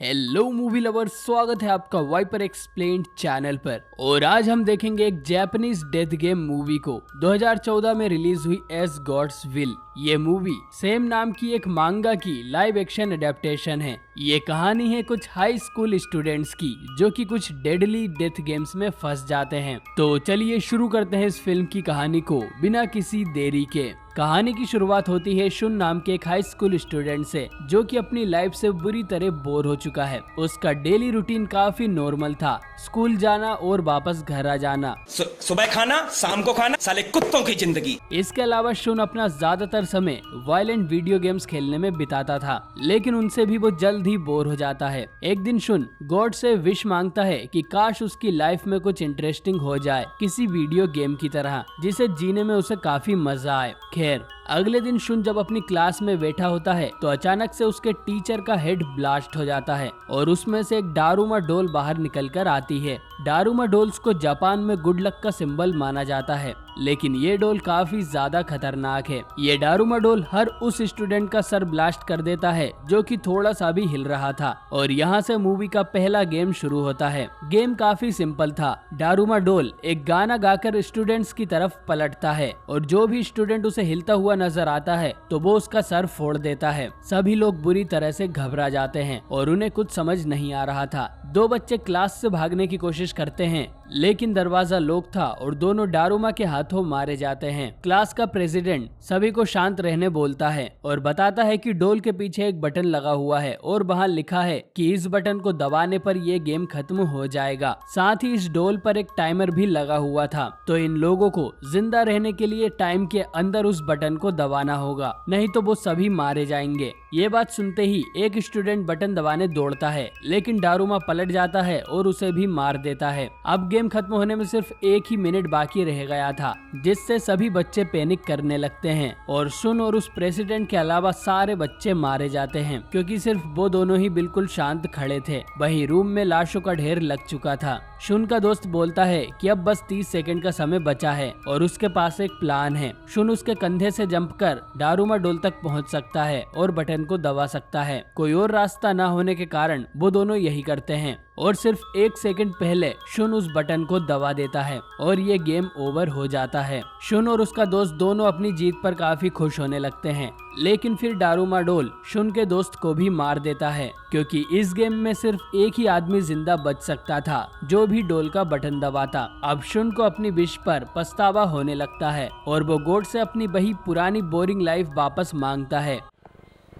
Hello movie lover, स्वागत है आपका वाइपर एक्सप्लेन्ड चैनल पर। और आज हम देखेंगे एक जापानीज डेथ गेम मूवी को 2014 में रिलीज हुई एज गॉड्स विल। ये मूवी सेम नाम की एक मांगा की लाइव एक्शन एडेप्टेशन है। ये कहानी है कुछ हाई स्कूल स्टूडेंट्स की जो कि कुछ डेडली डेथ गेम्स में फंस जाते हैं। तो चलिए शुरू करते हैं इस फिल्म की कहानी को बिना किसी देरी के। कहानी की शुरुआत होती है शुन नाम के एक हाई स्कूल स्टूडेंट से जो कि अपनी लाइफ से बुरी तरह बोर हो चुका है। उसका डेली रूटीन काफी नॉर्मल था, स्कूल जाना और वापस घर आ जाना। सुबह खाना, शाम को खाना, साले कुत्तों की जिंदगी। इसके अलावा शुन अपना ज्यादातर समय वायलेंट वीडियो गेम्स खेलने में बिताता था, लेकिन उनसे भी वो जल्द ही बोर हो जाता है। एक दिन शुन गॉड से विश मांगता है कि काश उसकी लाइफ में कुछ इंटरेस्टिंग हो जाए, किसी वीडियो गेम की तरह जिसे जीने में उसे काफी मजा आए। खैर, अगले दिन शुन जब अपनी क्लास में बैठा होता है तो अचानक से उसके टीचर का हेड ब्लास्ट हो जाता है और उसमें से एक डारूमा डोल बाहर निकल कर आती है। डारूमा डोल्स को जापान में गुड लक का सिंबल माना जाता है, लेकिन ये डोल काफी ज्यादा खतरनाक है। ये डारूमा डोल हर उस स्टूडेंट का सर ब्लास्ट कर देता है जो कि थोड़ा सा भी हिल रहा था। और यहाँ से मूवी का पहला गेम शुरू होता है। गेम काफी सिंपल था। डारूमा डोल एक गाना गाकर स्टूडेंट्स की तरफ पलटता है और जो भी स्टूडेंट उसे हिलता हुआ नजर आता है तो वो उसका सर फोड़ देता है। सभी लोग बुरी तरह से घबरा जाते हैं और उन्हें कुछ समझ नहीं आ रहा था। दो बच्चे क्लास से भागने की कोशिश करते हैं, लेकिन दरवाजा लॉक था और दोनों डारूमा के हाथों मारे जाते हैं। क्लास का प्रेसिडेंट सभी को शांत रहने बोलता है और बताता है कि डोल के पीछे एक बटन लगा हुआ है और वहाँ लिखा है कि इस बटन को दबाने पर ये गेम खत्म हो जाएगा। साथ ही इस डोल पर एक टाइमर भी लगा हुआ था, तो इन लोगों को जिंदा रहने के लिए टाइम के अंदर उस बटन को दबाना होगा, नहीं तो वो सभी मारे जाएंगे। ये बात सुनते ही एक स्टूडेंट बटन दबाने दौड़ता है, लेकिन डारूमा पलट जाता है और उसे भी मार देता है। अब गेम खत्म होने में सिर्फ 1 ही मिनट बाकी रह गया था, जिससे सभी बच्चे पैनिक करने लगते हैं और शुन और उस प्रेसिडेंट के अलावा सारे बच्चे मारे जाते हैं, क्योंकि सिर्फ वो दोनों ही बिल्कुल शांत खड़े थे। वहीं रूम में लाशों का ढेर लग चुका था। शुन का दोस्त बोलता है कि अब बस 30 सेकंड का समय बचा है और उसके पास एक प्लान है। शुन उसके कंधे से जंप कर डारूमा डोल तक पहुंच सकता है और बटन को दबा सकता है। कोई और रास्ता न होने के कारण वो दोनों यही करते हैं और सिर्फ 1 सेकंड पहले शुन उस बटन को दबा देता है और ये गेम ओवर हो जाता है। शुन और उसका दोस्त दोनों अपनी जीत पर काफी खुश होने लगते हैं, लेकिन फिर डारूमा डोल शुन के दोस्त को भी मार देता है, क्योंकि इस गेम में सिर्फ एक ही आदमी जिंदा बच सकता था जो भी डोल का बटन दबाता। अब शुन को अपनी विश पर पछतावा होने लगता है और वो गॉड से अपनी वही पुरानी बोरिंग लाइफ वापस मांगता है।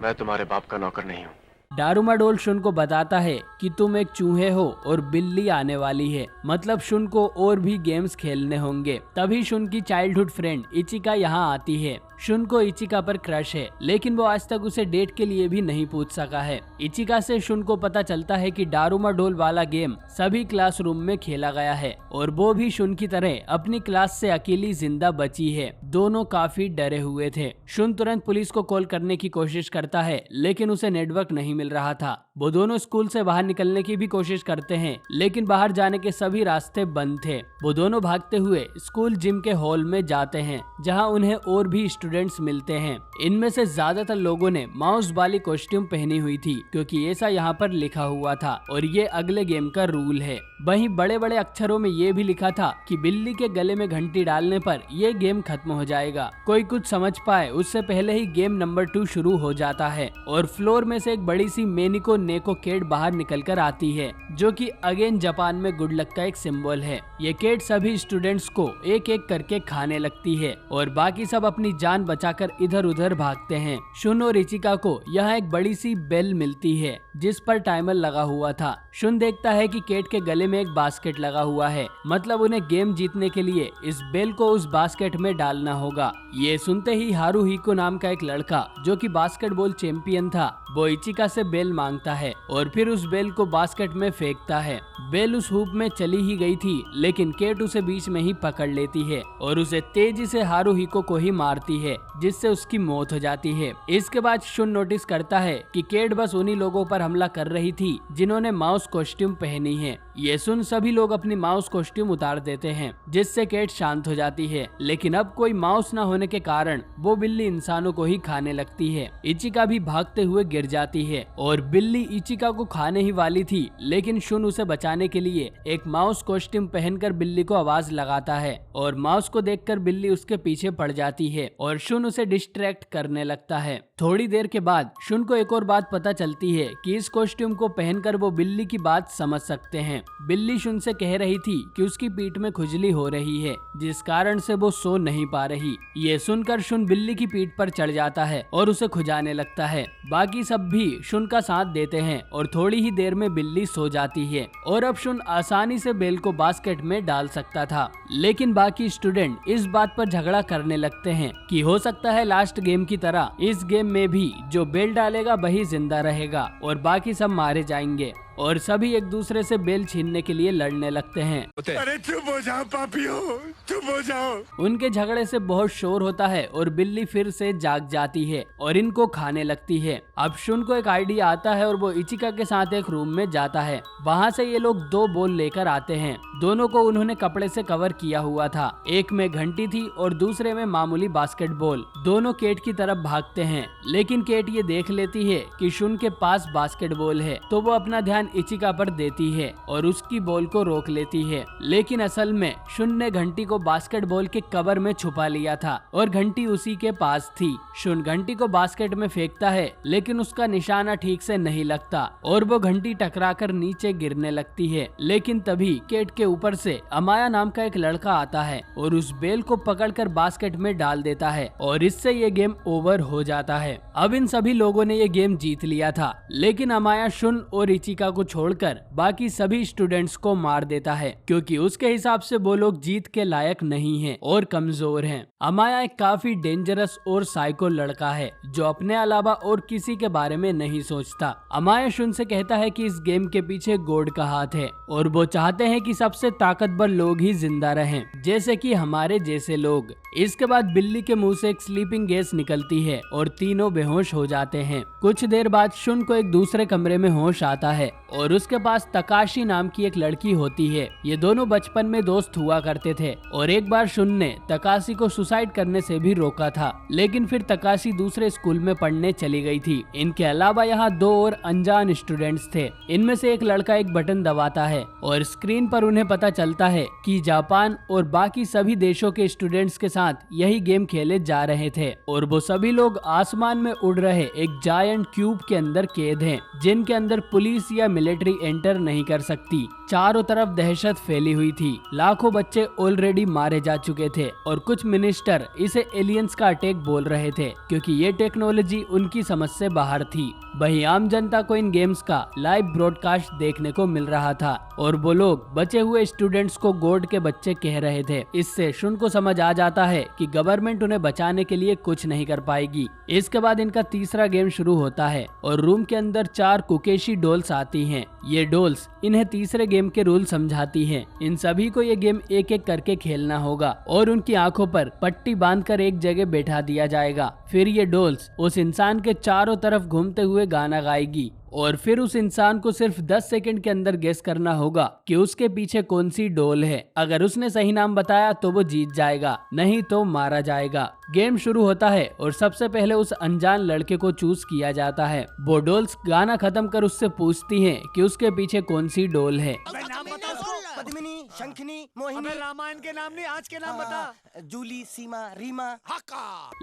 मैं तुम्हारे बाप का नौकर नहीं हूँ। डारूमा डोल शुन को बताता है कि तुम एक चूहे हो और बिल्ली आने वाली है, मतलब शुन को और भी गेम्स खेलने होंगे। तभी शुन की चाइल्डहुड फ्रेंड इचिका यहाँ आती है। शुन को इचिका पर क्रश है, लेकिन वो आज तक उसे डेट के लिए भी नहीं पूछ सका है। इचिका से शुन को पता चलता है कि डारूमा डोल वाला गेम सभी क्लासरूम में खेला गया है और वो भी शुन की तरह अपनी क्लास से अकेली जिंदा बची है। दोनों काफी डरे हुए थे। शुन तुरंत पुलिस को कॉल करने की कोशिश करता है, लेकिन उसे नेटवर्क नहीं मिल रहा था। वो दोनों स्कूल से बाहर निकलने की भी कोशिश करते हैं, लेकिन बाहर जाने के सभी रास्ते बंद थे। वो दोनों भागते हुए स्कूल जिम के हॉल में जाते हैं, जहां उन्हें और भी स्टूडेंट्स मिलते हैं। इनमें से ज्यादातर लोगों ने माउस वाली कॉस्ट्यूम पहनी हुई थी, क्योंकि ऐसा यहाँ पर लिखा हुआ था और ये अगले गेम का रूल है। वहीं बड़े बड़े अक्षरों में ये भी लिखा था कि बिल्ली के गले में घंटी डालने पर ये गेम खत्म हो जाएगा। कोई कुछ समझ पाए उससे पहले ही गेम नंबर 2 शुरू हो जाता है और फ्लोर में से एक बड़ी सी मेनिको नेको केट बाहर निकल कर आती है, जो कि अगेन जापान में गुड लक का एक सिंबल है। ये केट सभी स्टूडेंट्स को एक एक करके खाने लगती है और बाकी सब अपनी जान बचाकर इधर उधर भागते हैं। शुन और इचिका को यहाँ एक बड़ी सी बेल मिलती है जिस पर टाइमर लगा हुआ था। शुन देखता है कि केट के गले में एक बास्केट लगा हुआ है, मतलब उन्हें गेम जीतने के लिए इस बेल को उस बास्केट में डालना होगा। ये सुनते ही हारुहिको नाम का एक लड़का जो कि बास्केटबॉल चैंपियन था, वो इचिका से बेल मांगता है और फिर उस बेल को बास्केट में फेंकता है। बेल उस हूप में चली ही गई थी, लेकिन केट उसे बीच में ही पकड़ लेती है और उसे तेजी से हारुहिको को ही मारती है, जिससे उसकी मौत हो जाती है। इसके बाद शुन नोटिस करता है कि केट बस उन्हीं लोगों पर हमला कर रही थी जिन्होंने माउस कॉस्ट्यूम पहनी है। ये सुन सभी लोग अपनी माउस कॉस्ट्यूम उतार देते हैं, जिससे केट शांत हो जाती है। लेकिन अब कोई माउस न होने के कारण वो बिल्ली इंसानों को ही खाने लगती है। इचिका भी भागते हुए गिर जाती है और बिल्ली इचिका को खाने ही वाली थी, लेकिन शुन उसे बचाने के लिए एक माउस कॉस्ट्यूम पहनकर बिल्ली को आवाज लगाता है और माउस को देखकर बिल्ली उसके पीछे पड़ जाती है और शुन उसे डिस्ट्रैक्ट करने लगता है। थोड़ी देर के बाद शुन को एक और बात पता चलती है कि इस कॉस्ट्यूम को पहनकर वो बिल्ली की बात समझ सकते हैं। बिल्ली शुन से कह रही थी कि उसकी पीठ में खुजली हो रही है, जिस कारण से वो सो नहीं पा रही। ये सुनकर शुन बिल्ली की पीठ पर चढ़ जाता है और उसे खुजाने लगता है। बाकी सब भी शुन का साथ देते हैं और थोड़ी ही देर में बिल्ली सो जाती है और अब शुन आसानी से बेल को बास्केट में डाल सकता था। लेकिन बाकी स्टूडेंट इस बात पर झगड़ा करने लगते हैं कि हो सकता है लास्ट गेम की तरह इस गेम में भी जो बेल डालेगा वही जिंदा रहेगा और बाकी सब मारे जाएंगे और सभी एक दूसरे से बेल छीनने के लिए लड़ने लगते हैं। अरे चुप हो जाओ पापियो, चुप हो जाओ। उनके झगड़े से बहुत शोर होता है और बिल्ली फिर से जाग जाती है और इनको खाने लगती है। अब शुन को एक आइडिया आता है और वो इचिका के साथ एक रूम में जाता है। वहाँ से ये लोग 2 बॉल लेकर आते हैं। दोनों को उन्होंने कपड़े से कवर किया हुआ था। एक में घंटी थी और दूसरे में मामूली बास्केटबॉल। दोनों केट की तरफ भागते हैं, लेकिन केट ये देख लेती है कि शुन के पास बास्केटबॉल है, तो वो अपना ध्यान इचिका पर देती है और उसकी बॉल को रोक लेती है। लेकिन असल में शुन ने घंटी को बास्केटबॉल के कवर में छुपा लिया था और घंटी उसी के पास थी। शुन घंटी को बास्केट में फेंकता है, लेकिन उसका निशाना ठीक से नहीं लगता और वो घंटी टकराकर नीचे गिरने लगती है। लेकिन तभी केट के ऊपर से अमाया नाम का एक लड़का आता है और उस बेल को पकड़कर बास्केट में डाल देता है और इससे ये गेम ओवर हो जाता है। अब इन सभी लोगों ने ये गेम जीत लिया था, लेकिन अमाया शुन और इचिका को छोड़कर बाकी सभी स्टूडेंट्स को मार देता है, क्योंकि उसके हिसाब से वो लोग जीत के लायक नहीं हैं और कमजोर हैं। अमाया एक काफी डेंजरस और साइको लड़का है जो अपने अलावा और किसी के बारे में नहीं सोचता। अमाया शुन से कहता है कि इस गेम के पीछे गॉड का हाथ है और वो चाहते हैं कि सबसे ताकतवर लोग ही जिंदा रहें, जैसे कि हमारे जैसे लोग। इसके बाद बिल्ली के मुंह से एक स्लीपिंग गैस निकलती है और तीनों बेहोश हो जाते हैं। कुछ देर बाद शुन को एक दूसरे कमरे में होश आता है और उसके पास तकाशी नाम की एक लड़की होती है। ये दोनों बचपन में दोस्त हुआ करते थे और एक बार शुन ने तकाशी को सुसाइड करने से भी रोका था, लेकिन फिर तकाशी दूसरे स्कूल में पढ़ने चली गई थी। इनके अलावा यहाँ 2 और अनजान स्टूडेंट्स थे। इनमें से एक लड़का एक बटन दबाता है और स्क्रीन पर उन्हें पता चलता है कि जापान और बाकी सभी देशों के स्टूडेंट्स के साथ यही गेम खेले जा रहे थे और वो सभी लोग आसमान में उड़ रहे एक जायंट क्यूब के अंदर कैद हैं, जिनके अंदर पुलिस या मिलिट्री एंटर नहीं कर सकती। चारों तरफ दहशत फैली हुई थी। लाखों बच्चे ऑलरेडी मारे जा चुके थे और कुछ मिनिस्टर इसे एलियंस का अटैक बोल रहे थे, क्योंकि ये टेक्नोलॉजी उनकी समझ से बाहर थी। वहीं आम जनता को इन गेम्स का लाइव ब्रॉडकास्ट देखने को मिल रहा था और वो लोग बचे हुए स्टूडेंट्स को गॉड के बच्चे कह रहे थे। इससे शुन को समझ आ जाता है कि गवर्नमेंट उन्हें बचाने के लिए कुछ नहीं कर पाएगी। इसके बाद इनका तीसरा गेम शुरू होता है और रूम के अंदर 4 कुकेशी डॉल्स आती हैं। ये डॉल्स इन्हें तीसरे गेम के रूल समझाती हैं। इन सभी को ये गेम एक एक करके खेलना होगा और उनकी आंखों पर पट्टी बांधकर एक जगह बैठा दिया जाएगा। फिर ये डॉल्स उस इंसान के चारों तरफ घूमते हुए गाना गाएगी और फिर उस इंसान को सिर्फ 10 सेकंड के अंदर गेस करना होगा कि उसके पीछे कौन सी डॉल है। अगर उसने सही नाम बताया तो वो जीत जाएगा, नहीं तो मारा जाएगा। गेम शुरू होता है और सबसे पहले उस अनजान लड़के को चूज किया जाता है। वो डॉल्स गाना खत्म कर उससे पूछती हैं कि उसके पीछे कौन सी डॉल है। नाम बता उसको। पद्मिनी, शंखनी, मोहिनी। रामायण के नाम नहीं, आज के नाम बता। जूली, सीमा, रीमा।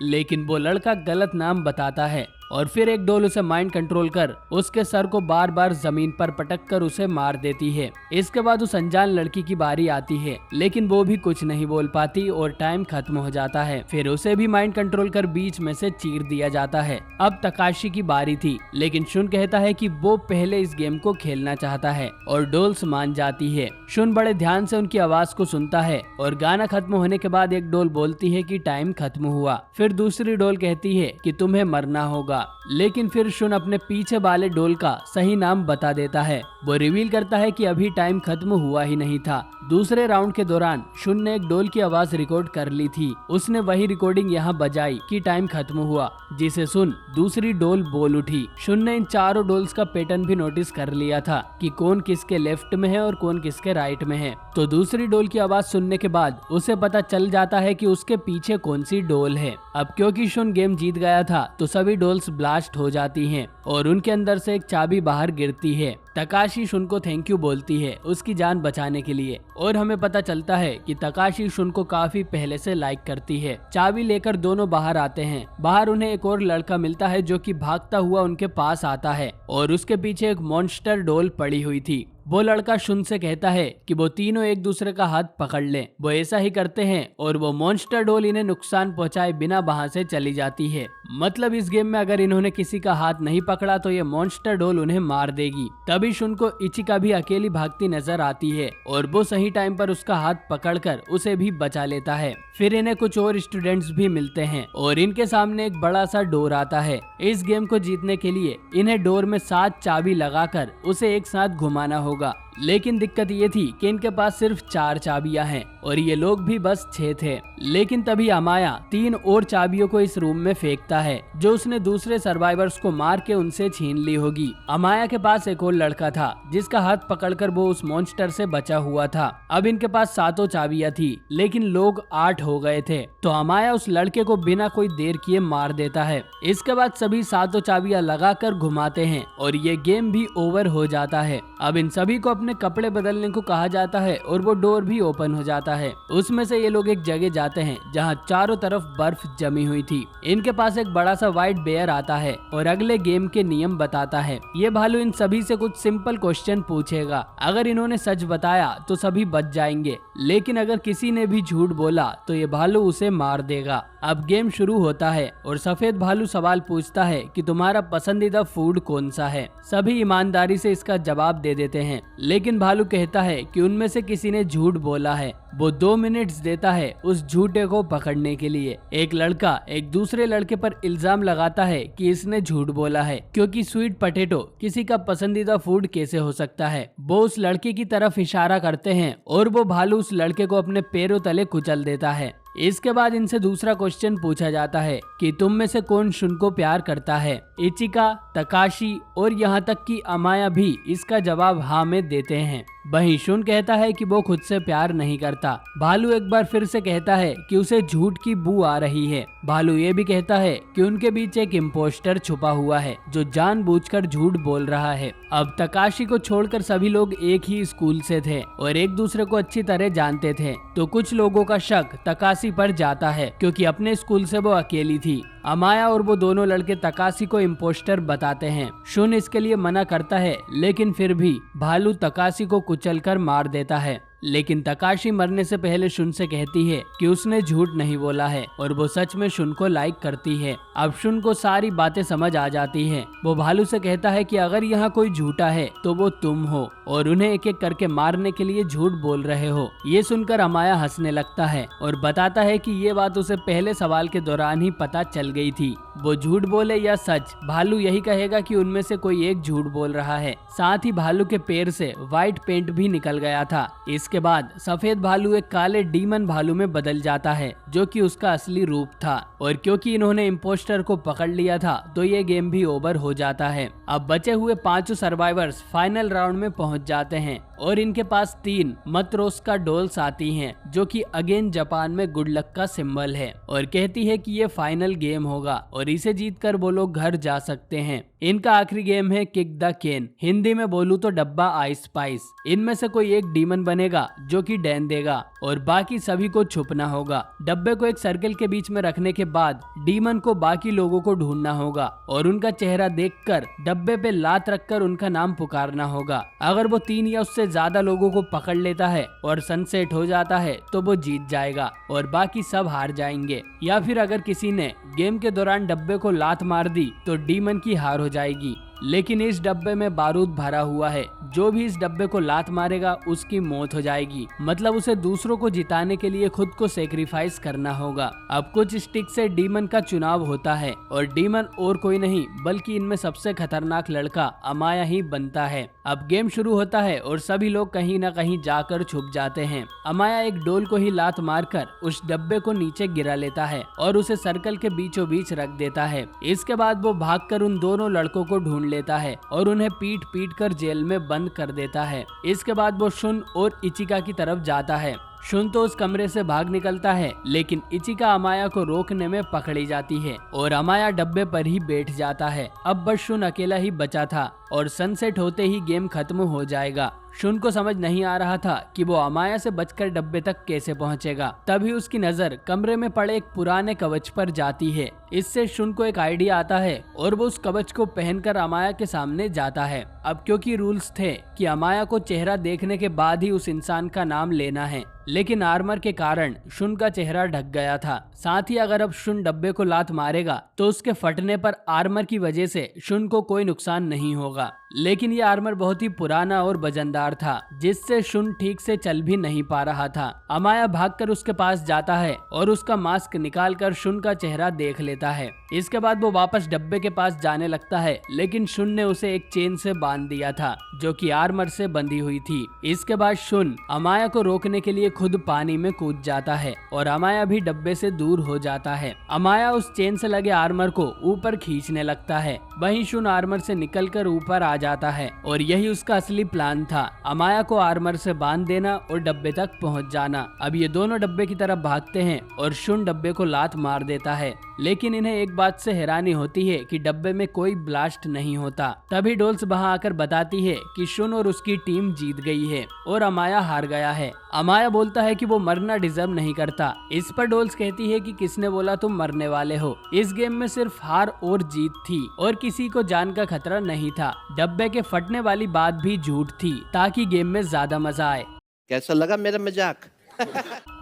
लेकिन वो लड़का गलत नाम बताता है और फिर एक डॉल उसे माइंड कंट्रोल कर उसके सर को बार बार जमीन पर पटक कर उसे मार देती है। इसके बाद उस अनजान लड़की की बारी आती है, लेकिन वो भी कुछ नहीं बोल पाती और टाइम खत्म हो जाता है। फिर उसे भी माइंड कंट्रोल कर बीच में से चीर दिया जाता है। अब तकाशी की बारी थी, लेकिन शुन कहता है कि वो पहले इस गेम को खेलना चाहता है और डॉल्स मान जाती है। शुन बड़े ध्यान ध्यान से उनकी आवाज को सुनता है और गाना खत्म होने के बाद एक डोल बोलती है कि टाइम खत्म हुआ। फिर दूसरी डोल कहती है कि तुम्हें मरना होगा, लेकिन फिर शुन अपने पीछे वाले डोल का सही नाम बता देता है। वो रिवील करता है कि अभी टाइम खत्म हुआ ही नहीं था। दूसरे राउंड के दौरान शुन ने एक डोल की आवाज रिकॉर्ड कर ली थी। उसने वही रिकॉर्डिंग यहाँ बजाई कि टाइम खत्म हुआ, जिसे सुन दूसरी डोल बोल उठी। शुन ने इन चारों डोल्स का पैटर्न भी नोटिस कर लिया था कि कौन किसके लेफ्ट में है और कौन किसके राइट में है। तो दूसरी डोल की आवाज सुनने के बाद उसे पता चल जाता है कि उसके पीछे कौन सी डोल है। अब क्योंकि शुन गेम जीत गया था तो सभी डोल्स ब्लास्ट हो जाती हैं और उनके अंदर से एक चाबी बाहर गिरती है। तकाशी शुन को थैंक यू बोलती है उसकी जान बचाने के लिए और हमें पता चलता है कि तकाशी शुन को काफी पहले से लाइक करती है। चाबी लेकर दोनों बाहर आते हैं। बाहर उन्हें एक और लड़का मिलता है जो कि भागता हुआ उनके पास आता है और उसके पीछे एक मॉन्स्टर डोल पड़ी हुई थी। वो लड़का शुन से कहता है कि वो तीनों एक दूसरे का हाथ पकड़ लें। वो ऐसा ही करते हैं और वो मॉन्स्टर डोल इन्हें नुकसान पहुंचाए बिना वहां से चली जाती है। मतलब इस गेम में अगर इन्होंने किसी का हाथ नहीं पकड़ा तो ये मॉन्स्टर डोल उन्हें मार देगी। तभी शुन को इचिका भी अकेली भागती नजर आती है और वो सही टाइम पर उसका हाथ पकड़कर उसे भी बचा लेता है। फिर इन्हें कुछ और स्टूडेंट्स भी मिलते हैं और इनके सामने एक बड़ा सा डोर आता है। इस गेम को जीतने के लिए इन्हें डोर में 7 चाबी लगाकर उसे एक साथ घुमाना होगा। लेकिन दिक्कत ये थी कि इनके पास सिर्फ 4 चाबियां हैं और ये लोग भी बस 6 थे। लेकिन तभी अमाया 3 और चाबियों को इस रूम में फेंकता है जो उसने दूसरे सर्वाइवर्स को मार के उनसे छीन ली होगी। अमाया के पास एक और लड़का था जिसका हाथ पकड़कर वो उस मॉन्स्टर से बचा हुआ था। अब इनके पास 7 चाबियां थी लेकिन लोग 8 हो गए थे। तो अमाया उस लड़के को बिना कोई देर किए मार देता है। इसके बाद सभी 7 चाबियां लगाकर घुमाते हैं और ये गेम भी ओवर हो जाता है। अब इन सभी को अपने कपड़े बदलने को कहा जाता है और वो डोर भी ओपन हो जाता है। उसमें से ये लोग एक जगह जाते हैं जहाँ चारों तरफ बर्फ जमी हुई थी। इनके पास एक बड़ा सा व्हाइट बेयर आता है और अगले गेम के नियम बताता है। ये भालू इन सभी से कुछ सिंपल क्वेश्चन पूछेगा। अगर इन्होंने सच बताया तो सभी बच जाएंगे, लेकिन अगर किसी ने भी झूठ बोला तो ये भालू उसे मार देगा। अब गेम शुरू होता है और सफेद भालू सवाल पूछता है कि तुम्हारा पसंदीदा फूड कौन सा है। सभी ईमानदारी से इसका जवाब दे देते हैं, लेकिन भालू कहता है कि उनमें से किसी ने झूठ बोला है। वो 2 मिनट्स देता है उस झूठे को पकड़ने के लिए। एक लड़का एक दूसरे लड़के पर इल्जाम लगाता है कि इसने झूठ बोला है क्योंकि स्वीट पोटैटो किसी का पसंदीदा फूड कैसे हो सकता है। वो उस लड़के की तरफ इशारा करते हैं और वो भालू उस लड़के को अपने पैरों तले कुचल देता है। इसके बाद इनसे दूसरा क्वेश्चन पूछा जाता है कि तुम में से कौन शुन को प्यार करता है। इचिका, तकाशी और यहाँ तक कि अमाया भी इसका जवाब हाँ में देते हैं। वहीं शुन कहता है कि वो खुद से प्यार नहीं करता। भालू एक बार फिर से कहता है कि उसे झूठ की बू आ रही है। भालू ये भी कहता है कि उनके बीच एक इम्पोस्टर छुपा हुआ है जो जानबूझकर झूठ बोल रहा है। अब तकाशी को छोड़कर सभी लोग एक ही स्कूल से थे और एक दूसरे को अच्छी तरह जानते थे, तो कुछ लोगों का शक तकाशी पर जाता है क्योंकि अपने स्कूल से वो अकेली थी। अमाया और वो दोनों लड़के तकाशी को इम्पोस्टर बताते हैं। शुन इसके लिए मना करता है, लेकिन फिर भी भालू तकाशी को कुचलकर मार देता है। लेकिन तकाशी मरने से पहले शुन से कहती है कि उसने झूठ नहीं बोला है और वो सच में शुन को लाइक करती है। अब शुन को सारी बातें समझ आ जाती हैं। वो भालू से कहता है कि अगर यहाँ कोई झूठा है तो वो तुम हो और उन्हें एक एक करके मारने के लिए झूठ बोल रहे हो। ये सुनकर अमाया हंसने लगता है और बताता है कि ये बात उसे पहले सवाल के दौरान ही पता चल गई थी। वो झूठ बोले या सच, भालू यही कहेगा कि उनमें से कोई एक झूठ बोल रहा है। साथ ही भालू के पैर से व्हाइट पेंट भी निकल गया था। इसके बाद सफेद भालू एक काले डीमन भालू में बदल जाता है जो कि उसका असली रूप था। और क्योंकि इन्होंने इम्पोस्टर को पकड़ लिया था तो ये गेम भी ओवर हो जाता है। अब बचे हुए 5 सर्वाइवर्स फाइनल राउंड में पहुंच जाते हैं और इनके पास 3 मतरोस्का डॉल्स आती हैं जो कि अगेन जापान में गुड लक का सिंबल है और कहती है कि ये फाइनल गेम होगा और इसे जीतकर वो लोग घर जा सकते हैं। इनका आखिरी गेम है किक द कैन, हिंदी में बोलूं तो डब्बा आइस स्पाइस। इनमें से कोई एक डीमन बनेगा जो कि डैन देगा और बाकी सभी को छुपना होगा। डब्बे को एक सर्कल के बीच में रखने के बाद डीमन को बाकी लोगों को ढूंढना होगा और उनका चेहरा देखकर डब्बे पे लात रखकर उनका नाम पुकारना होगा। अगर वो 3 या उससे ज्यादा लोगों को पकड़ लेता है और सनसेट हो जाता है तो वो जीत जाएगा और बाकी सब हार जाएंगे। या फिर अगर किसी ने गेम के दौरान डब्बे को लात मार दी तो डीमन की हार हो जाएगी। लेकिन इस डब्बे में बारूद भरा हुआ है जो भी इस डब्बे को लात मारेगा उसकी मौत हो जाएगी। मतलब उसे दूसरों को जिताने के लिए खुद को सेक्रीफाइस करना होगा। अब कुछ स्टिक से डीमन का चुनाव होता है और डीमन और कोई नहीं बल्कि इनमें सबसे खतरनाक लड़का अमाया ही बनता है। अब गेम शुरू होता है और सभी लोग कहीं न कहीं जाकर छुप जाते हैं। अमाया एक डोल को ही लात मारकर उस डब्बे को नीचे गिरा लेता है और उसे सर्कल के बीचों बीच रख देता है। इसके बाद वो भागकर उन दोनों लड़कों को ढूंढ लेता है और उन्हें पीट पीट कर जेल में बंद कर देता है। इसके बाद वो शुन और इचिका की तरफ जाता है। शुन तो उस कमरे से भाग निकलता है, लेकिन इचिका अमाया को रोकने में पकड़ी जाती है और अमाया डब्बे पर ही बैठ जाता है। अब बस शुन अकेला ही बचा था और सनसेट होते ही गेम खत्म हो जाएगा। शुन को समझ नहीं आ रहा था कि वो अमाया से बचकर डब्बे तक कैसे पहुंचेगा। तभी उसकी नजर कमरे में पड़े एक पुराने कवच पर जाती है। इससे शुन को एक आइडिया आता है और वो उस कवच को पहनकर अमाया के सामने जाता है। अब क्योंकि रूल्स थे कि अमाया को चेहरा देखने के बाद ही उस इंसान का नाम लेना है, लेकिन आर्मर के कारण शुन का चेहरा ढक गया था। साथ ही अगर अब शुन डब्बे को लात मारेगा तो उसके फटने पर आर्मर की वजह से शुन को कोई नुकसान नहीं होगा। लेकिन ये आर्मर बहुत ही पुराना और वजनदार था, जिससे शुन ठीक से चल भी नहीं पा रहा था। अमाया भागकर उसके पास जाता है और उसका मास्क निकालकर शुन का चेहरा देख लेता है। इसके बाद वो वापस डब्बे के पास जाने लगता है, लेकिन शुन ने उसे एक चेन से बांध दिया था जो कि आर्मर से बंधी हुई थी। इसके बाद शुन अमाया को रोकने के लिए खुद पानी में कूद जाता है और अमाया भी डब्बे से दूर हो जाता है। अमाया उस चेन से लगे आर्मर को ऊपर खींचने लगता है। वहीं शुन आर्मर से निकलकर ऊपर आ जाता है और यही उसका असली प्लान था, अमाया को आर्मर से बांध देना और डब्बे तक पहुंच जाना। अब ये दोनों डब्बे की तरफ भागते हैं और शुन डब्बे को लात मार देता है, लेकिन इन्हें एक बात से हैरानी होती है कि डब्बे में कोई ब्लास्ट नहीं होता। तभी डोल्स वहां आकर बताती है कि शुन और उसकी टीम जीत गई है और अमाया हार गया है। अमाया बोलता है कि वो मरना डिजर्व नहीं करता। इस पर डोल्स कहती है कि किसने बोला तुम मरने वाले हो। इस गेम में सिर्फ हार और जीत थी और किसी को जान का खतरा नहीं था। डब्बे के फटने वाली बात भी झूठ थी ताकि गेम में ज्यादा मजा आए। कैसा लगा मेरा मजाक?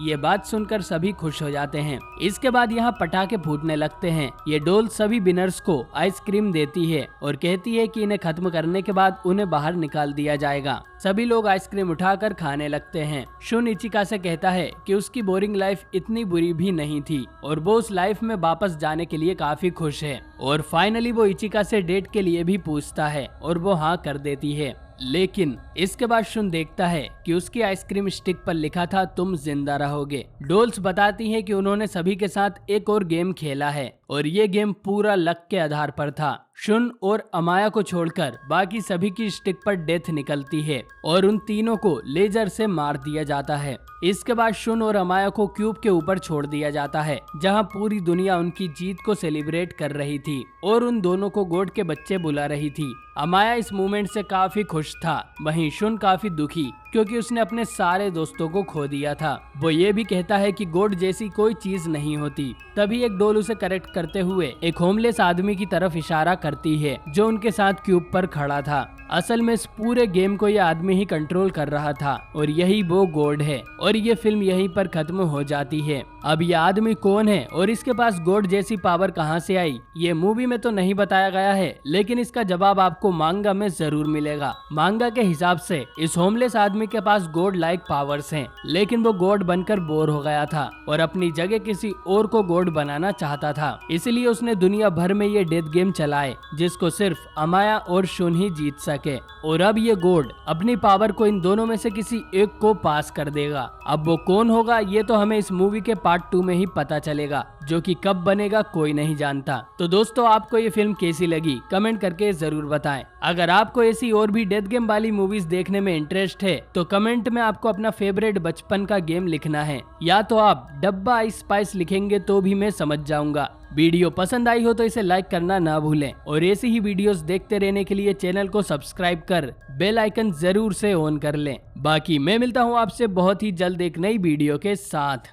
ये बात सुनकर सभी खुश हो जाते हैं। इसके बाद यहाँ पटाखे फूटने लगते हैं। ये डोल सभी विनर्स को आइसक्रीम देती है और कहती है कि इन्हें खत्म करने के बाद उन्हें बाहर निकाल दिया जाएगा। सभी लोग आइसक्रीम उठाकर खाने लगते हैं। शुन इचिका से कहता है कि उसकी बोरिंग लाइफ इतनी बुरी भी नहीं थी और वो उस लाइफ में वापस जाने के लिए काफी खुश है। और फाइनली वो इचिका से डेट के लिए भी पूछता है और वो हाँ कर देती है। लेकिन इसके बाद शुन देखता है कि उसकी आइसक्रीम स्टिक पर लिखा था तुम जिंदा रहोगे। डोल्स बताती है कि उन्होंने सभी के साथ एक और गेम खेला है और ये गेम पूरा लक के आधार पर था। शुन और अमाया को छोड़कर बाकी सभी की स्टिक पर डेथ निकलती है और उन तीनों को लेजर से मार दिया जाता है। इसके बाद शुन और अमाया को क्यूब के ऊपर छोड़ दिया जाता है, जहां पूरी दुनिया उनकी जीत को सेलिब्रेट कर रही थी और उन दोनों को गॉड के बच्चे बुला रही थी। अमाया इस मूवमेंट से काफी खुश था, वहीं शुन काफी दुखी क्योंकि उसने अपने सारे दोस्तों को खो दिया था। वो ये भी कहता है कि गॉड जैसी कोई चीज नहीं होती। तभी एक डोल उसे करेक्ट करते हुए एक होमलेस आदमी की तरफ इशारा करती है जो उनके साथ क्यूब पर खड़ा था। असल में इस पूरे गेम को यह आदमी ही कंट्रोल कर रहा था और यही वो गॉड है और ये फिल्म यहीं पर खत्म हो जाती है। अब यह आदमी कौन है और इसके पास गॉड जैसी पावर कहां से आई, ये मूवी में तो नहीं बताया गया है, लेकिन इसका जवाब आपको मांगा में जरूर मिलेगा। मांगा के हिसाब से इस होमलेस आदमी के पास गॉड लाइक पावर्स हैं, लेकिन वो गॉड बनकर बोर हो गया था और अपनी जगह किसी और को गॉड बनाना चाहता था। इसलिए उसने दुनिया भर में ये डेथ गेम चलाए जिसको सिर्फ अमाया और शुन ही जीत सके। और अब ये गॉड अपनी पावर को इन दोनों में से किसी एक को पास कर देगा। अब वो कौन होगा ये तो हमें इस मूवी के पार्ट 2 में ही पता चलेगा, जो कि कब बनेगा कोई नहीं जानता। तो दोस्तों, आपको ये फिल्म कैसी लगी कमेंट करके जरूर बताएं। अगर आपको ऐसी और भी डेथ गेम वाली मूवीज देखने में इंटरेस्ट है तो कमेंट में आपको अपना फेवरेट बचपन का गेम लिखना है, या तो आप डब्बा आइस स्पाइस लिखेंगे तो भी मैं समझ जाऊंगा। वीडियो पसंद आई हो तो इसे लाइक करना ना भूलें और ऐसी ही वीडियोस देखते रहने के लिए चैनल को सब्सक्राइब कर बेल आइकन जरूर से ऑन कर लें। बाकी मैं मिलता हूँ आपसे बहुत ही जल्द एक नई वीडियो के साथ।